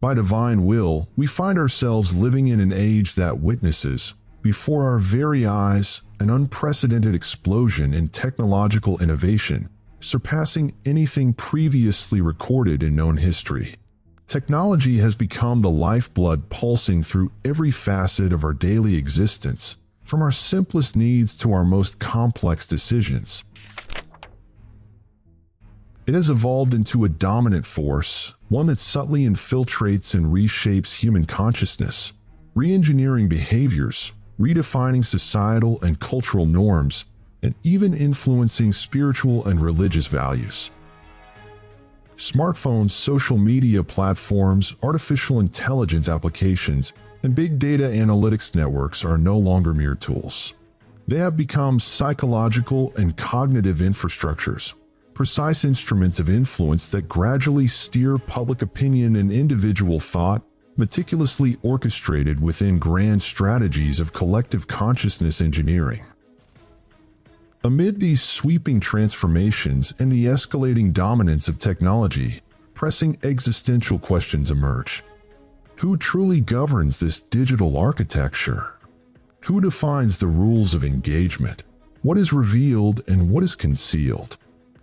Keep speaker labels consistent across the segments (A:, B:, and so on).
A: By divine will, we find ourselves living in an age that witnesses, before our very eyes, an unprecedented explosion in technological innovation, surpassing anything previously recorded in known history. Technology has become the lifeblood pulsing through every facet of our daily existence, from our simplest needs to our most complex decisions. It has evolved into a dominant force, one that subtly infiltrates and reshapes human consciousness, re-engineering behaviors, redefining societal and cultural norms, and even influencing spiritual and religious values. Smartphones, social media platforms, artificial intelligence applications, and big data analytics networks are no longer mere tools. They have become psychological and cognitive infrastructures, precise instruments of influence that gradually steer public opinion and individual thought, meticulously orchestrated within grand strategies of collective consciousness engineering. Amid these sweeping transformations and the escalating dominance of technology, pressing existential questions emerge. Who truly governs this digital architecture? Who defines the rules of engagement? What is revealed and what is concealed?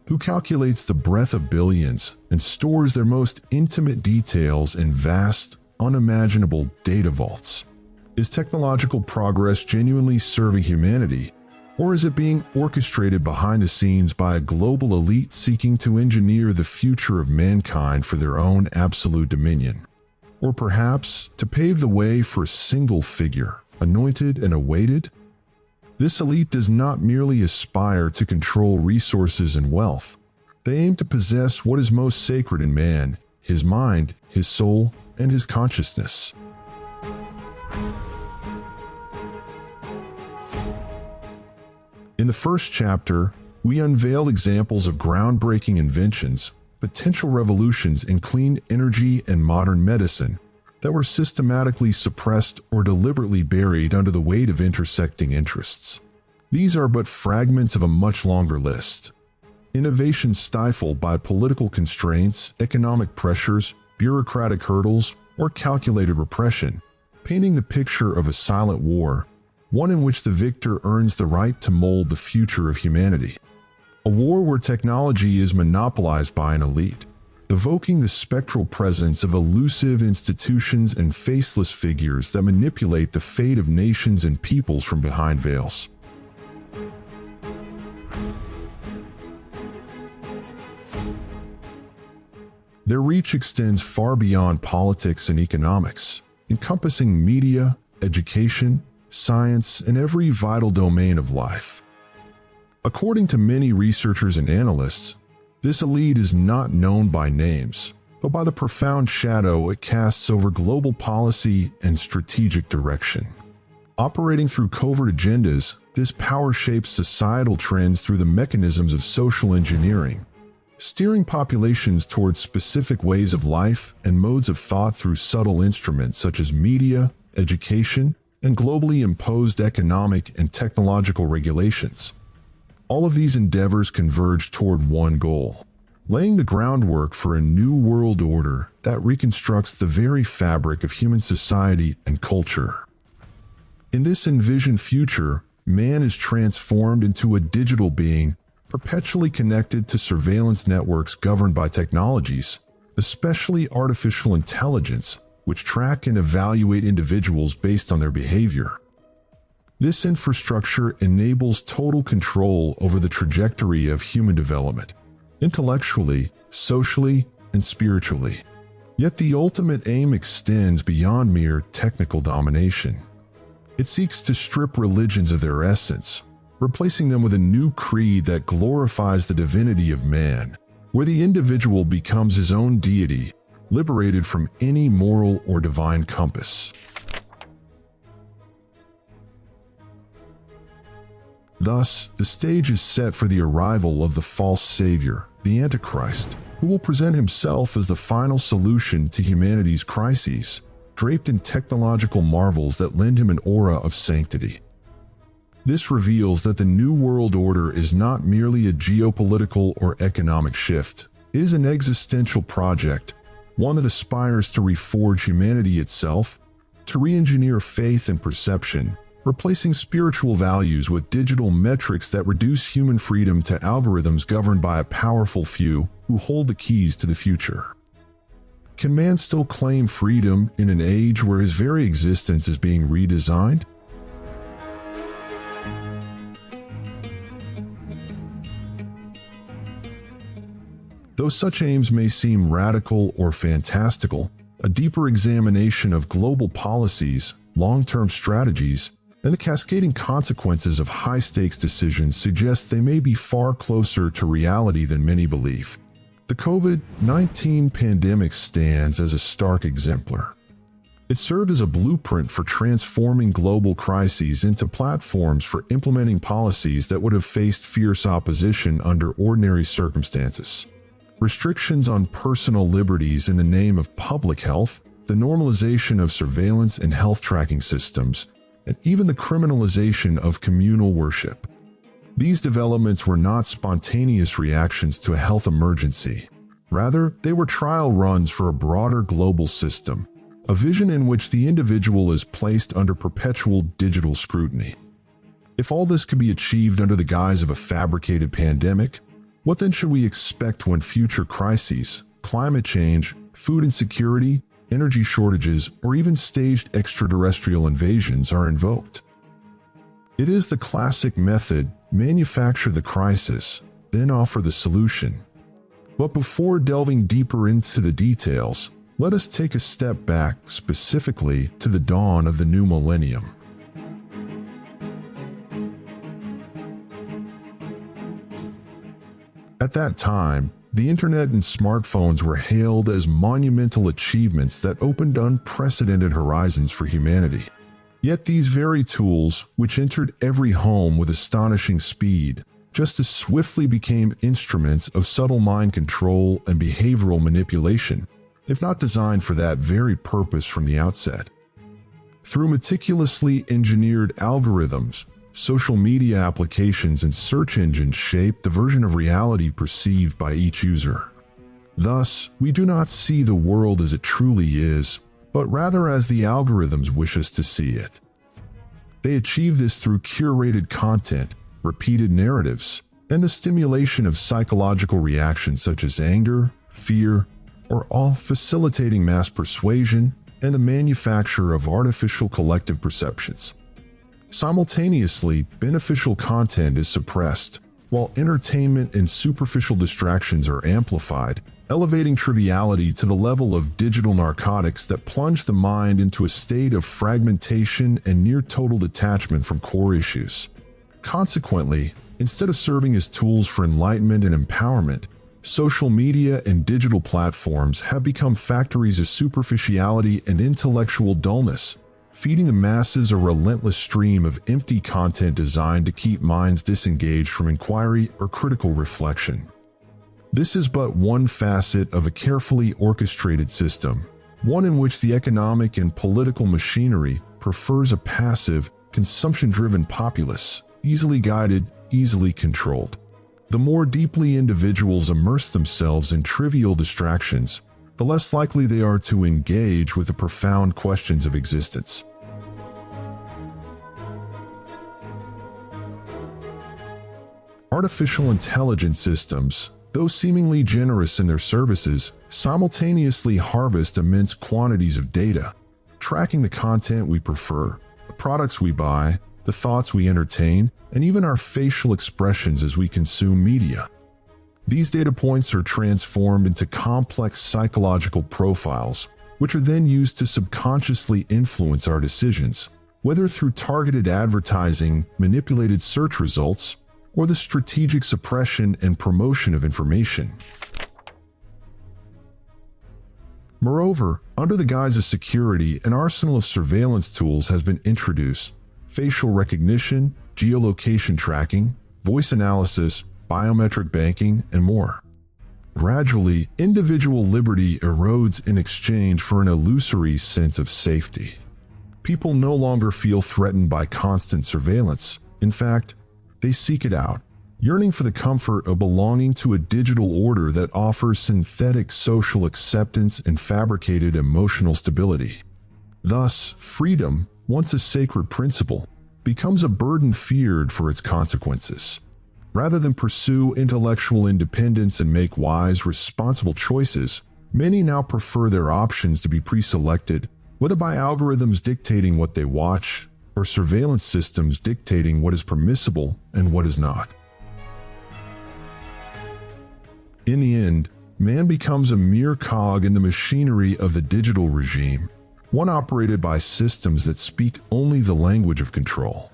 A: Who calculates the breadth of billions and stores their most intimate details in vast, unimaginable data vaults? Is technological progress genuinely serving humanity, or is it being orchestrated behind the scenes by a global elite seeking to engineer the future of mankind for their own absolute dominion? Or perhaps to pave the way for a single figure, anointed and awaited? This elite does not merely aspire to control resources and wealth. They aim to possess what is most sacred in man, his mind, his soul, and his consciousness. In the first chapter, we unveil examples of groundbreaking inventions, potential revolutions in clean energy and modern medicine that were systematically suppressed or deliberately buried under the weight of intersecting interests. These are but fragments of a much longer list. Innovations stifled by political constraints, economic pressures, bureaucratic hurdles, or calculated repression, painting the picture of a silent war, one in which the victor earns the right to mold the future of humanity. A war where technology is monopolized by an elite, evoking the spectral presence of elusive institutions and faceless figures that manipulate the fate of nations and peoples from behind veils. Their reach extends far beyond politics and economics, encompassing media, education, science, and every vital domain of life. According to many researchers and analysts, this elite is not known by names, but by the profound shadow it casts over global policy and strategic direction. Operating through covert agendas, this power shapes societal trends through the mechanisms of social engineering, steering populations towards specific ways of life and modes of thought through subtle instruments such as media, education, and globally imposed economic and technological regulations. All of these endeavors converge toward one goal: laying the groundwork for a new world order that reconstructs the very fabric of human society and culture. In this envisioned future, man is transformed into a digital being, perpetually connected to surveillance networks governed by technologies, especially artificial intelligence, which track and evaluate individuals based on their behavior. This infrastructure enables total control over the trajectory of human development, intellectually, socially, and spiritually. Yet the ultimate aim extends beyond mere technical domination. It seeks to strip religions of their essence, replacing them with a new creed that glorifies the divinity of man, where the individual becomes his own deity, liberated from any moral or divine compass. Thus, the stage is set for the arrival of the false savior, the Antichrist, who will present himself as the final solution to humanity's crises, draped in technological marvels that lend him an aura of sanctity. This reveals that the New World Order is not merely a geopolitical or economic shift. It is an existential project, one that aspires to reforge humanity itself, to re-engineer faith and perception, replacing spiritual values with digital metrics that reduce human freedom to algorithms governed by a powerful few who hold the keys to the future. Can man still claim freedom in an age where his very existence is being redesigned? Though such aims may seem radical or fantastical, a deeper examination of global policies, long-term strategies, and the cascading consequences of high-stakes decisions suggests they may be far closer to reality than many believe. The COVID-19 pandemic stands as a stark exemplar. It served as a blueprint for transforming global crises into platforms for implementing policies that would have faced fierce opposition under ordinary circumstances. Restrictions on personal liberties in the name of public health, the normalization of surveillance and health tracking systems, and even the criminalization of communal worship. These developments were not spontaneous reactions to a health emergency. Rather, they were trial runs for a broader global system, a vision in which the individual is placed under perpetual digital scrutiny. If all this could be achieved under the guise of a fabricated pandemic, what then should we expect when future crises, climate change, food insecurity, energy shortages, or even staged extraterrestrial invasions are invoked? It is the classic method: manufacture the crisis, then offer the solution. But before delving deeper into the details, let us take a step back, specifically to the dawn of the new millennium. At that time, the internet and smartphones were hailed as monumental achievements that opened unprecedented horizons for humanity. Yet these very tools, which entered every home with astonishing speed, just as swiftly became instruments of subtle mind control and behavioral manipulation, if not designed for that very purpose from the outset. Through meticulously engineered algorithms, social media applications and search engines shape the version of reality perceived by each user. Thus, we do not see the world as it truly is, but rather as the algorithms wish us to see it. They achieve this through curated content, repeated narratives, and the stimulation of psychological reactions such as anger, fear, or awe, facilitating mass persuasion and the manufacture of artificial collective perceptions. Simultaneously, beneficial content is suppressed, while entertainment and superficial distractions are amplified, elevating triviality to the level of digital narcotics that plunge the mind into a state of fragmentation and near total detachment from core issues. Consequently, instead of serving as tools for enlightenment and empowerment, social media and digital platforms have become factories of superficiality and intellectual dullness, feeding the masses a relentless stream of empty content designed to keep minds disengaged from inquiry or critical reflection. This is but one facet of a carefully orchestrated system, one in which the economic and political machinery prefers a passive, consumption-driven populace, easily guided, easily controlled. The more deeply individuals immerse themselves in trivial distractions, the less likely they are to engage with the profound questions of existence. Artificial intelligence systems, though seemingly generous in their services, simultaneously harvest immense quantities of data, tracking the content we prefer, the products we buy, the thoughts we entertain, and even our facial expressions as we consume media. These data points are transformed into complex psychological profiles, which are then used to subconsciously influence our decisions, whether through targeted advertising, manipulated search results, or the strategic suppression and promotion of information. Moreover, under the guise of security, an arsenal of surveillance tools has been introduced: facial recognition, geolocation tracking, voice analysis, biometric banking, and more. Gradually, individual liberty erodes in exchange for an illusory sense of safety. People no longer feel threatened by constant surveillance. In fact, they seek it out, yearning for the comfort of belonging to a digital order that offers synthetic social acceptance and fabricated emotional stability. Thus, freedom, once a sacred principle, becomes a burden feared for its consequences. Rather than pursue intellectual independence and make wise, responsible choices, many now prefer their options to be pre-selected, whether by algorithms dictating what they watch or surveillance systems dictating what is permissible and what is not. In the end, man becomes a mere cog in the machinery of the digital regime, one operated by systems that speak only the language of control.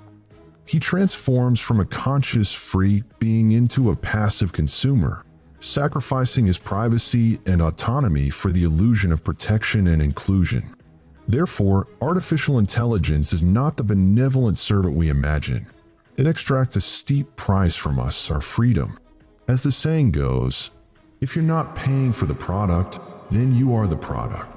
A: He transforms from a conscious, free being into a passive consumer, sacrificing his privacy and autonomy for the illusion of protection and inclusion. Therefore, artificial intelligence is not the benevolent servant we imagine. It extracts a steep price from us, our freedom. As the saying goes, if you're not paying for the product, then you are the product.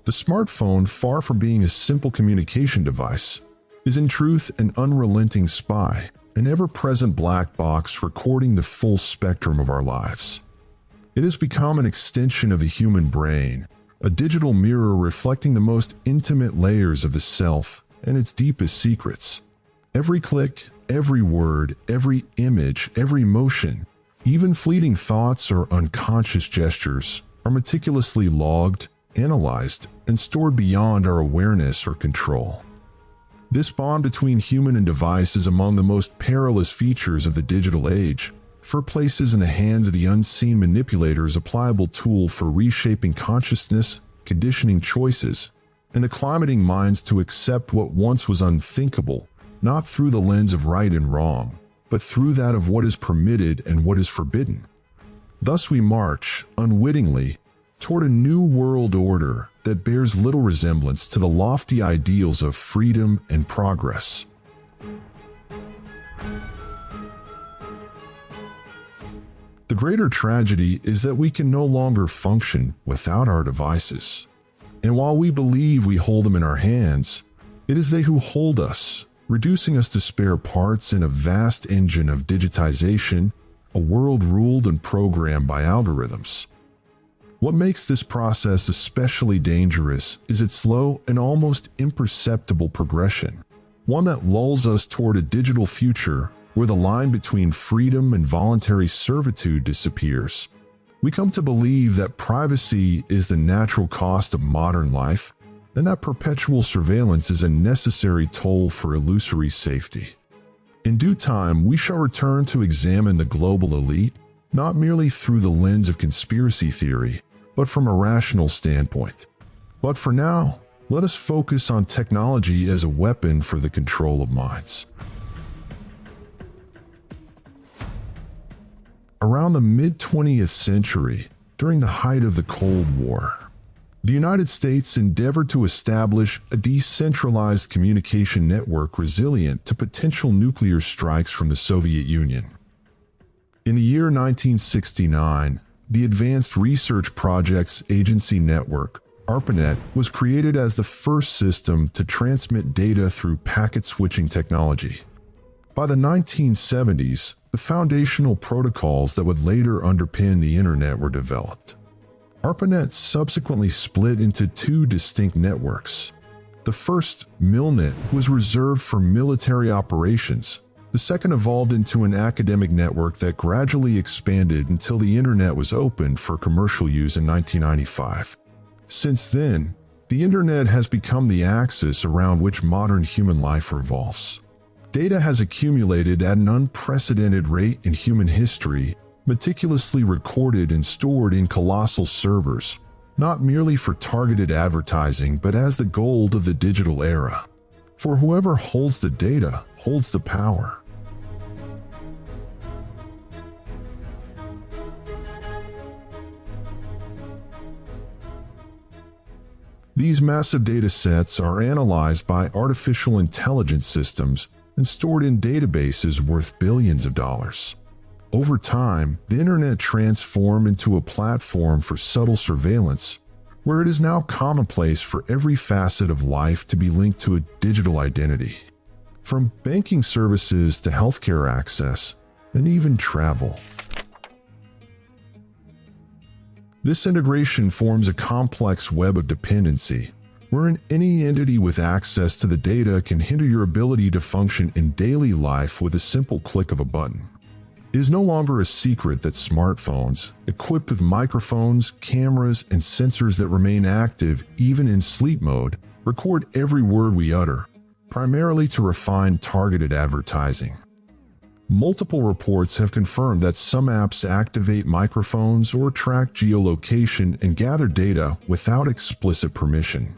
A: The smartphone, far from being a simple communication device, is in truth an unrelenting spy, an ever-present black box recording the full spectrum of our lives. It has become an extension of the human brain, a digital mirror reflecting the most intimate layers of the self and its deepest secrets. Every click, every word, every image, every motion, even fleeting thoughts or unconscious gestures, are meticulously logged, analyzed, and stored beyond our awareness or control. This bond between human and device is among the most perilous features of the digital age, for it places in the hands of the unseen manipulators a pliable tool for reshaping consciousness, conditioning choices, and acclimating minds to accept what once was unthinkable, not through the lens of right and wrong, but through that of what is permitted and what is forbidden. Thus we march, unwittingly, toward a new world order that bears little resemblance to the lofty ideals of freedom and progress. The greater tragedy is that we can no longer function without our devices. And while we believe we hold them in our hands, it is they who hold us, reducing us to spare parts in a vast engine of digitization, a world ruled and programmed by algorithms. What makes this process especially dangerous is its slow and almost imperceptible progression, one that lulls us toward a digital future where the line between freedom and voluntary servitude disappears. We come to believe that privacy is the natural cost of modern life, and that perpetual surveillance is a necessary toll for illusory safety. In due time, we shall return to examine the global elite, not merely through the lens of conspiracy theory, but from a rational standpoint. But for now, let us focus on technology as a weapon for the control of minds. Around the mid-20th century, during the height of the Cold War, the United States endeavored to establish a decentralized communication network resilient to potential nuclear strikes from the Soviet Union. In the year 1969, the Advanced Research Projects Agency Network, ARPANET, was created as the first system to transmit data through packet switching technology. By the 1970s, the foundational protocols that would later underpin the Internet were developed. ARPANET subsequently split into two distinct networks. The first, MILNET, was reserved for military operations. The second evolved into an academic network that gradually expanded until the Internet was opened for commercial use in 1995. Since then, the Internet has become the axis around which modern human life revolves. Data has accumulated at an unprecedented rate in human history, meticulously recorded and stored in colossal servers, not merely for targeted advertising but as the gold of the digital era. For whoever holds the data holds the power. These massive data sets are analyzed by artificial intelligence systems and stored in databases worth billions of dollars. Over time, the Internet transformed into a platform for subtle surveillance, where it is now commonplace for every facet of life to be linked to a digital identity. From banking services to healthcare access, and even travel. This integration forms a complex web of dependency, wherein any entity with access to the data can hinder your ability to function in daily life with a simple click of a button. It is no longer a secret that smartphones, equipped with microphones, cameras, and sensors that remain active even in sleep mode, record every word we utter, primarily to refine targeted advertising. Multiple reports have confirmed that some apps activate microphones or track geolocation and gather data without explicit permission.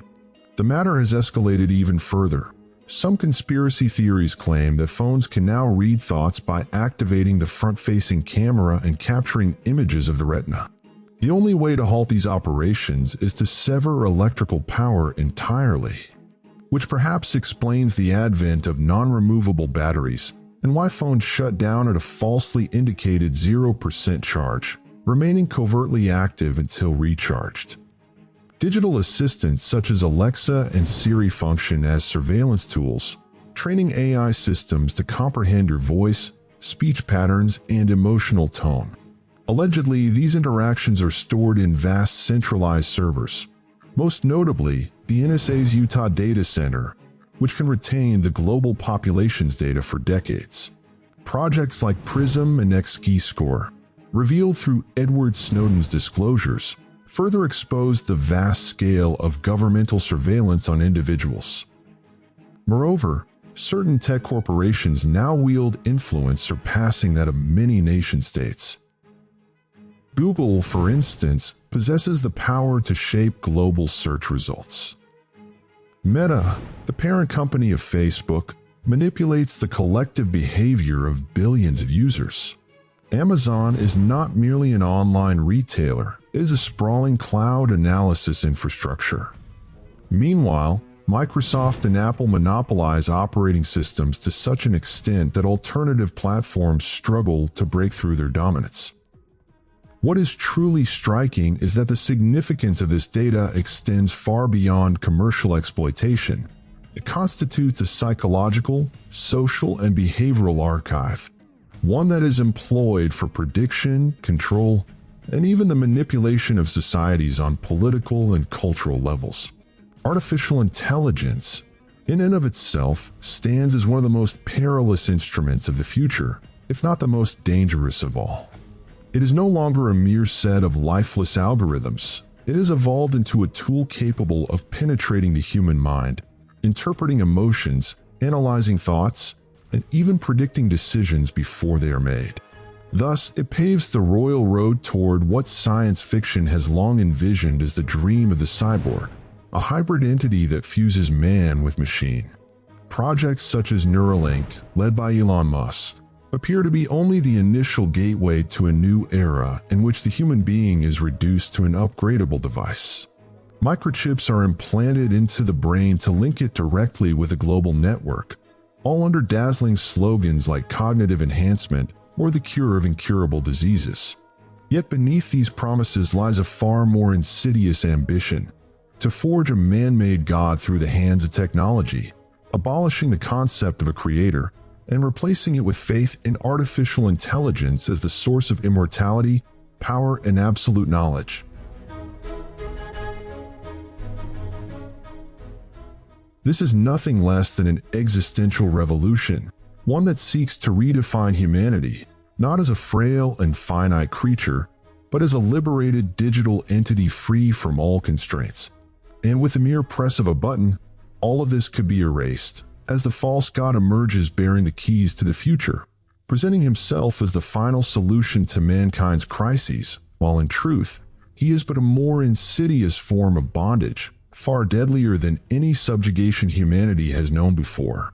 A: The matter has escalated even further. Some conspiracy theories claim that phones can now read thoughts by activating the front-facing camera and capturing images of the retina. The only way to halt these operations is to sever electrical power entirely, which perhaps explains the advent of non-removable batteries and why phones shut down at a falsely indicated 0% charge, remaining covertly active until recharged. Digital assistants such as Alexa and Siri function as surveillance tools, training AI systems to comprehend your voice, speech patterns, and emotional tone. Allegedly, these interactions are stored in vast centralized servers, most notably the NSA's Utah data center, which can retain the global population's data for decades. Projects like PRISM and XKeyscore, revealed through Edward Snowden's disclosures, further exposed the vast scale of governmental surveillance on individuals. Moreover, certain tech corporations now wield influence surpassing that of many nation-states. Google, for instance, possesses the power to shape global search results. Meta, the parent company of Facebook, manipulates the collective behavior of billions of users. Amazon is not merely an online retailer, it is a sprawling cloud analysis infrastructure. Meanwhile, Microsoft and Apple monopolize operating systems to such an extent that alternative platforms struggle to break through their dominance. What is truly striking is that the significance of this data extends far beyond commercial exploitation. It constitutes a psychological, social, and behavioral archive, one that is employed for prediction, control, and even the manipulation of societies on political and cultural levels. Artificial intelligence, in and of itself, stands as one of the most perilous instruments of the future, if not the most dangerous of all. It is no longer a mere set of lifeless algorithms. It has evolved into a tool capable of penetrating the human mind, interpreting emotions, analyzing thoughts, and even predicting decisions before they are made. Thus, it paves the royal road toward what science fiction has long envisioned as the dream of the cyborg, a hybrid entity that fuses man with machine. Projects such as Neuralink, led by Elon Musk, appear to be only the initial gateway to a new era in which the human being is reduced to an upgradable device. Microchips are implanted into the brain to link it directly with a global network, all under dazzling slogans like cognitive enhancement or the cure of incurable diseases. Yet beneath these promises lies a far more insidious ambition: to forge a man-made God through the hands of technology, abolishing the concept of a creator and replacing it with faith in artificial intelligence as the source of immortality, power, and absolute knowledge. This is nothing less than an existential revolution, one that seeks to redefine humanity, not as a frail and finite creature, but as a liberated digital entity free from all constraints. And with the mere press of a button, all of this could be erased, as the false god emerges bearing the keys to the future, presenting himself as the final solution to mankind's crises, while in truth, he is but a more insidious form of bondage, far deadlier than any subjugation humanity has known before.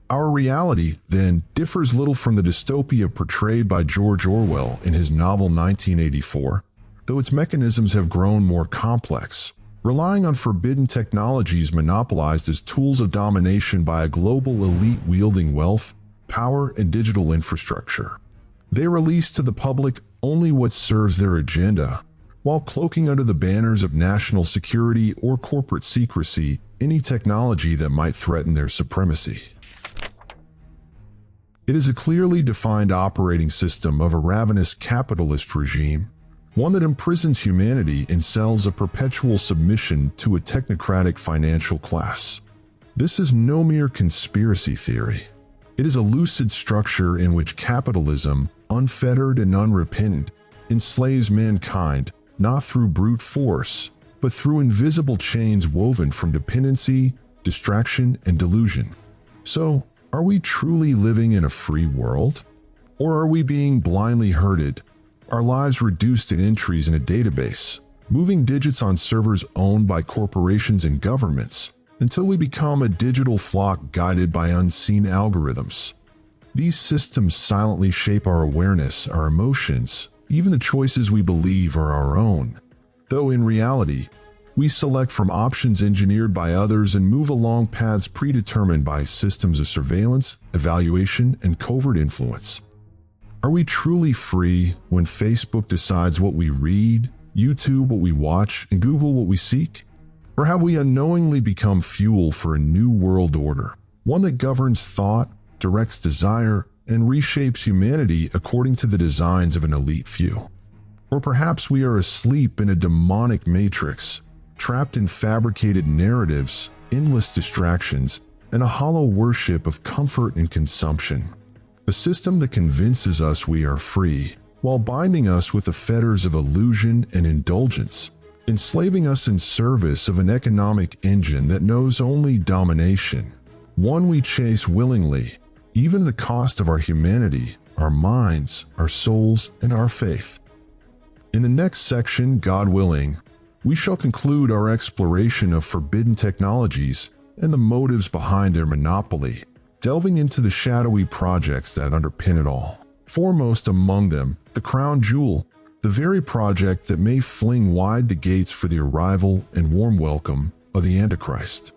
A: Our reality, then, differs little from the dystopia portrayed by George Orwell in his novel 1984, though its mechanisms have grown more complex, relying on forbidden technologies monopolized as tools of domination by a global elite wielding wealth, power, and digital infrastructure. They release to the public only what serves their agenda, while cloaking under the banners of national security or corporate secrecy any technology that might threaten their supremacy. It is a clearly defined operating system of a ravenous capitalist regime, one that imprisons humanity in cells of perpetual submission to a technocratic financial class. This is no mere conspiracy theory. It is a lucid structure in which capitalism, unfettered and unrepentant, enslaves mankind, not through brute force, but through invisible chains woven from dependency, distraction, and delusion. So, are we truly living in a free world? Or are we being blindly herded, our lives reduced to entries in a database, moving digits on servers owned by corporations and governments, until we become a digital flock guided by unseen algorithms? These systems silently shape our awareness, our emotions, even the choices we believe are our own. Though in reality, we select from options engineered by others and move along paths predetermined by systems of surveillance, evaluation, and covert influence. Are we truly free when Facebook decides what we read, YouTube what we watch, and Google what we seek? Or have we unknowingly become fuel for a new world order, one that governs thought, directs desire, and reshapes humanity according to the designs of an elite few? Or perhaps we are asleep in a demonic matrix, trapped in fabricated narratives, endless distractions, and a hollow worship of comfort and consumption. A system that convinces us we are free, while binding us with the fetters of illusion and indulgence, enslaving us in service of an economic engine that knows only domination, one we chase willingly, even at the cost of our humanity, our minds, our souls, and our faith. In the next section, God willing, we shall conclude our exploration of forbidden technologies and the motives behind their monopoly, delving into the shadowy projects that underpin it all. Foremost among them, the crown jewel, the very project that may fling wide the gates for the arrival and warm welcome of the Antichrist.